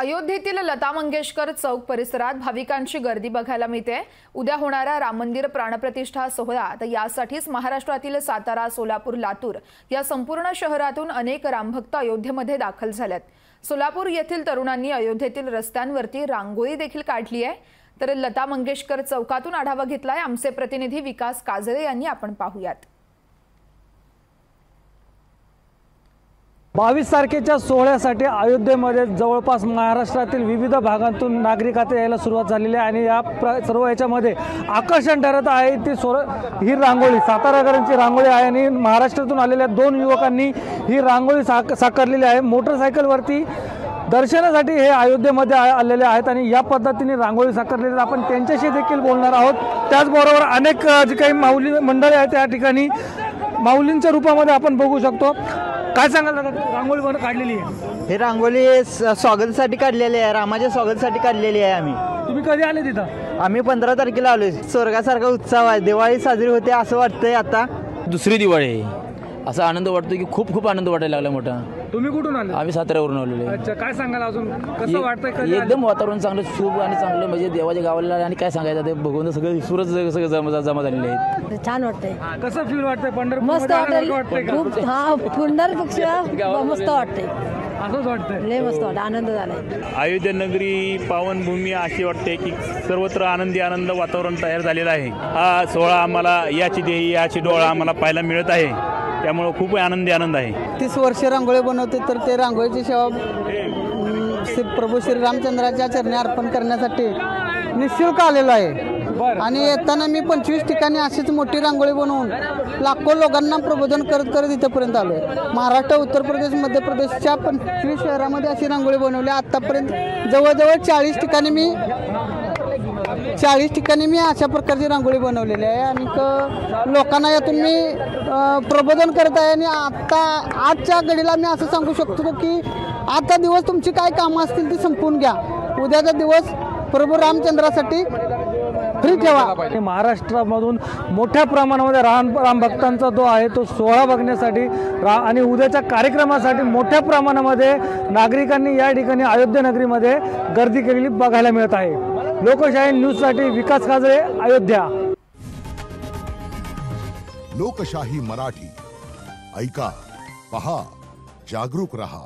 अयोध्येतील लता मंगेशकर चौक परिसरात भाविकांची गर्दी बघायला मिळते। उद्या होणारा राम मंदिर प्राणप्रतिष्ठा सोहळा तर यासाठीच महाराष्ट्रातील सातारा, सोलापूर, लातूर या संपूर्ण शहरातून अनेक रामभक्त अयोध्येमध्ये दाखल झालेत। सोलापूर येथील तरुणांनी अयोध्येतील रस्त्यांवरती रांगोळी देखील काढली आहे। तर लता मंगेशकर चौकातून आढावा घेतलाय आमचे प्रतिनिधी विकास काजळे यांनी। आपण पाहूयात। 22 तारखेच्या सोहळ्यासाठी अयोध्येमध्ये जवळपास महाराष्ट्रातील विविध भागांतून नागरिक आता यायला सुरुवात झालेली आहे आणि या सर्व याच्यामध्ये आकर्षण ठरत आहे ती ही रांगोळी साताराकरांची रांगोळी आहे आणि महाराष्ट्रातून आलेल्या 2 युवकांनी ही रांगोळी साकारलेली आहे। मोटरसायकलवरती दर्शनासाठी हे अयोध्येमध्ये आलेले आहेत आणि या पद्धतीने रांगोळी साकारलेली आहे। आपण त्यांच्याशी देखील बोलणार आहोत। त्याचबरोबर अनेक जे काही माऊली मंडळी आहेत त्या ठिकाणी माऊलींच्या रूपामध्ये आपण बघू शकतो। काय सांगाल रांगोळी बरं काढलेली आहे? हे रांगोळी स्वागतासाठी काढलेली आहे, रामाच्या स्वागतासाठी काढलेली आहे। तुम्ही कधी आले तिथं? आम्ही 15 तारखेला आलोय। स्वर्गासारखा उत्सव आहे, दिवाळी साजरी होते असं वाटतंय। आता दुसरी दिवाळी आहे, असा आनंद वाटतो की खूप आनंद वाटायला लागला मोठा। तुम्ही कुठून आले? आम्ही साताऱ्यावरून आलेलो आहे। अच्छा, काय सांगाल अजून कसं वाटतंय? एकदम वातावरण चांगलं, शुभ आणि चांगलं, म्हणजे देवाच्या गावाला आणि काय सांगायचं ते बघून सगळं सूरज सगळं जमा झालेले आहेत। छान वाटतंय। कसं फील वाटतंय? पंढरपूर मस्त वाटतंय खूप। हां, पंढरपूरपेक्षा मस्त वाटतंय। असंच वाटतंय, लय मस्त वाटतं, आनंद झालाय। अयोध्या नगरी पावनभूमी अशी वाटते की सर्वत्र आनंद वातावरण तयार झालेलं आहे। हा सोहळा आम्हाला याची डोळा आम्हाला पाहायला मिळत आहे, त्यामुळे खूप आनंद आहे। 30 वर्षे रांगोळी बनवते तर ते रांगोळीची सेवा प्रभू श्री रामचंद्राच्या चरणी अर्पण करण्यासाठी निःशुल्क आलेलो आहे। आणि येताना मी 25 ठिकाणी अशीच मोठी रांगोळी बनवून लाखो लोकांना प्रबोधन करत इथपर्यंत आलो आहे। महाराष्ट्र, उत्तर प्रदेश, मध्य प्रदेशच्या 25 शहरामध्ये अशी रांगोळी बनवली। आतापर्यंत जवळजवळ 40 ठिकाणी मी अशा प्रकारची रांगोळी बनवलेली आहे आणि लोकांना यातून मी प्रबोधन करत आहे। आणि आजच्या घडीला मी असं सांगू शकतो की आजचा दिवस तुमची काय कामं असतील ती संपवून घ्या, उद्याचा दिवस प्रभू रामचंद्रासाठी फ्री ठेवा। महाराष्ट्रामधून मोठ्या प्रमाणामध्ये राम भक्तांचा जो आहे तो सोहळा बघण्यासाठी आणि उद्याच्या कार्यक्रमासाठी मोठ्या प्रमाणामध्ये नागरिकांनी या ठिकाणी अयोध्या नगरीमध्ये गर्दी केलेली बघायला मिळत आहे। लोकशाही न्यूजसाठी विकास काजळे, अयोध्या। लोकशाही मराठी ऐका, पहा, जागरूक रहा।